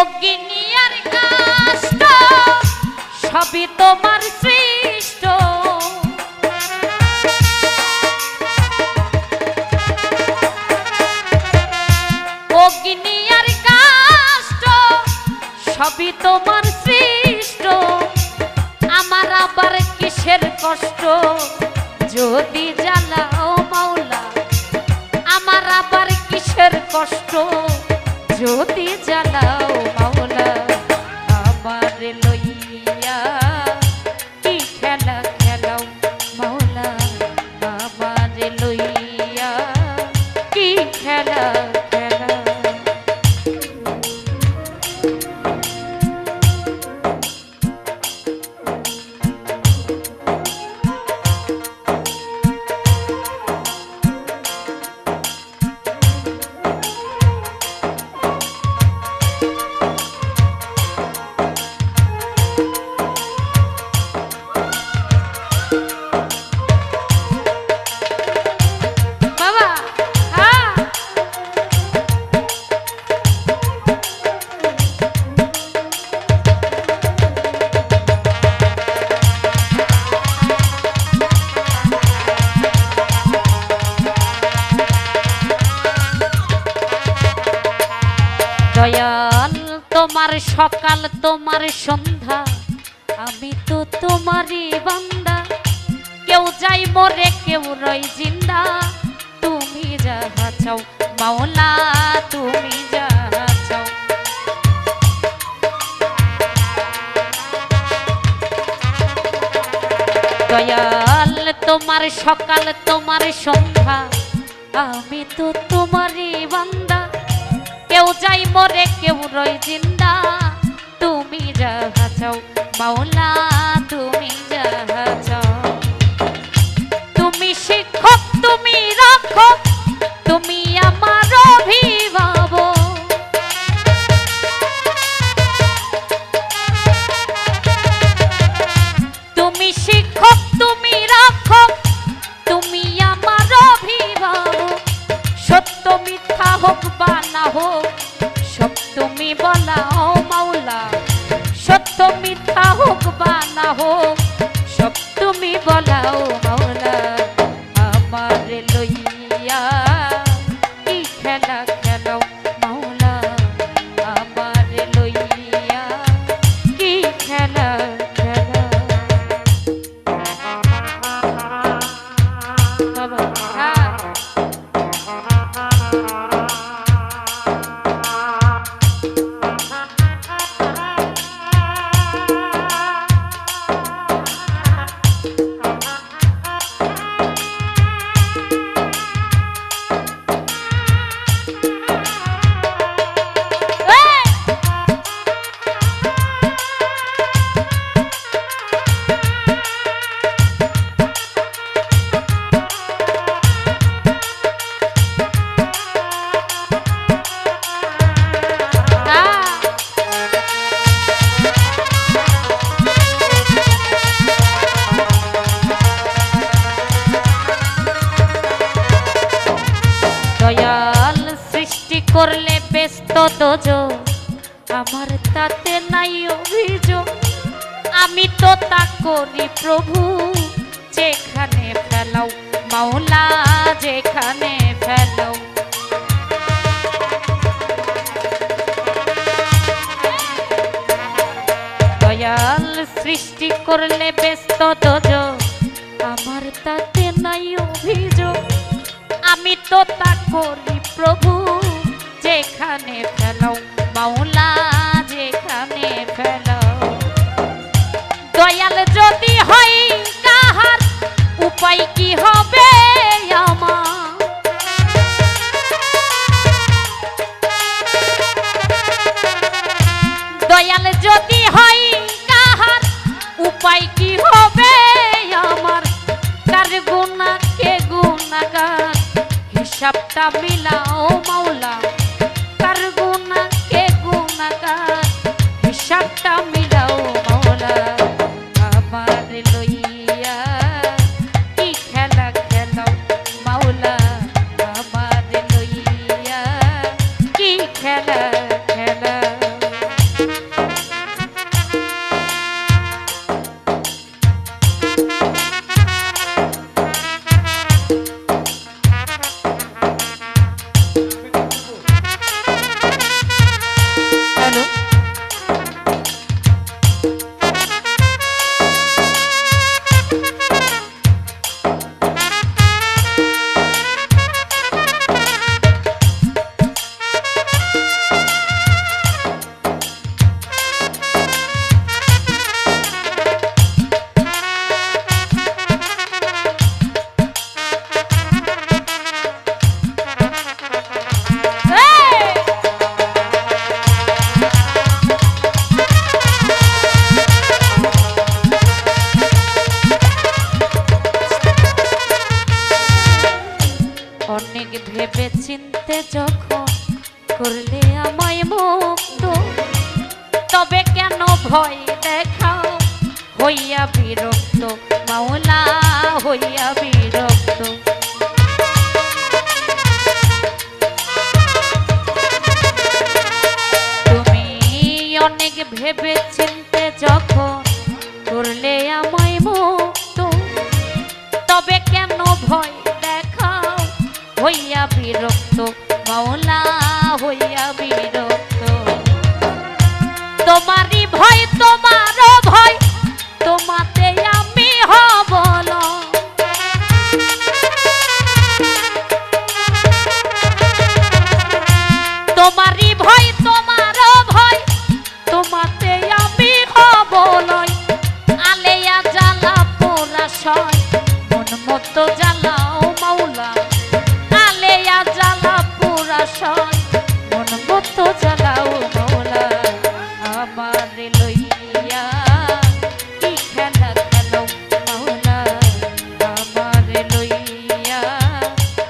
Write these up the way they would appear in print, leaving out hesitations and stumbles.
অগ্নি আর কাষ্ঠ সবই তোমার সৃষ্ট। অগ্নি আর কাষ্ঠ সবই তোমার সৃষ্ট। আমার আবার কিসের কষ্ট যদি জ্বালাও মাওলা, আমার আবার কিসের কষ্ট যদি জ্বালাও মাওলা। আমার লইয়া কি খেলা খেলাও মাওলা, আমার লইয়া কি খেলা খেলা। দয়াল তোমার সকাল তোমার সন্ধ্যা, আমি তো তোমারই বান্দা। কেউ যাই মরে কেউ রই জিন্দা, তুমি যাহা চাও মাওলা, তুমি যাহা চাও। দয়াল তোমার সকাল তোমার সন্ধ্যা, আমি তো তোমারই বান্দা। কেউ যাই মরে কেউ রই জিন্দা, তুমি যাহা চাও মাওলা, তুমি যাহা চাও। তুমি শিক্ষক তুমি রক্ষক, তুমি আমার অভিভাবক। তুমি শিক্ষক তুমি রক্ষক, তুমি আমার অভিভাবক। সত্য মিথ্যা হোক বা না হোক, সব তুমি বলাও মাওলা। সত্য মিথ্যা হোক বা না হোক, সব তুমি বলাও মাওলা। আমার লইয়া কি খেলা খেলাও মাওলা, আমার লইয়া কি খেলা খেলা। বাবা করলে ব্যস্ত দোজো, আমার তাতে নাই অভিযোগ। আমি তো তা করি প্রভু, যেখানে ফেলাও মাওলা, যেখানে ফেলাও। দয়াল সৃষ্টি করলে ব্যস্ত দোজো, আমার তাতে নাই অভিযোগ। আমি তো তা করি প্রভু, যেখানে ফেলাও মাওলা, যেখানে ফেলাও। দয়াল যদি হয় কাহার, উপায় কি হবে আমার? দয়াল যদি হয় কাহার, উপায় কি হবে আমার? কার গুনাহ কে গুনাহগার, হিসাবটা মিলাও মাওলা। কার গুনাহ কে গুনাহগার, হিসাবটা মিলাও মাওলা। আমার লইয়া কি খেলা খেলাও মাওলা, আমার লইয়া কি খেলা খেলা। ভয় দেখাও হইয়া বিরক্ত মাওলা হইয়া বিরক্ত। তুমি অনেক ভেবে চিনতে যখন করলে আমায় মুক্ত, তবে কেন ভয় দেখাও হইয়া বিরক্ত মাওলা হইয়া বিরক্ত। তোমারই ভয় তোমারও ভয় তোমাতে আমি হব না। তোমারই ভয় তোমারও ভয় তোমাতে আমি হব নয়। আলেয়া জ্বালা পোড়া সয় মন মতো জ্বালাও মাওলা, আলেয়া জ্বালা পোড়া সয় মন মতো জ্বালাও মাওলা। আমার লইয়া কি খেলা খেলো মাওলা, আমার লইয়া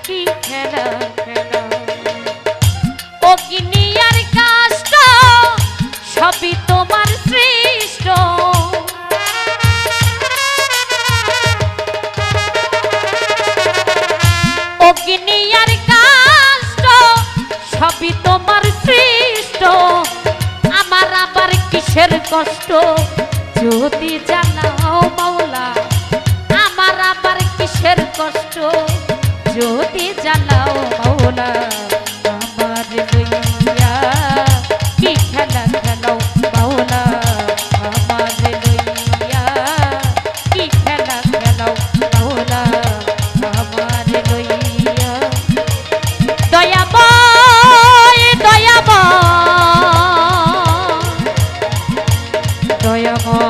কি খেলা খেলো। অগ্নি আর কাষ্ঠ সবই তোমার সৃষ্ট, অগ্নি আর কাষ্ঠ সবই তোমার সৃষ্ট। আমার আবার কিসের কষ্ট যদি জানাও মাওলা, আমার আবার কিসের কষ্ট যদি জানাও মাওলা। আমার লইয়া কি খেলা খেলো মাওলা, আমার লইয়া কি খেলা খেলো মাওলা, আমার লইয়া। দয়াময় দয়াময় দয়াময়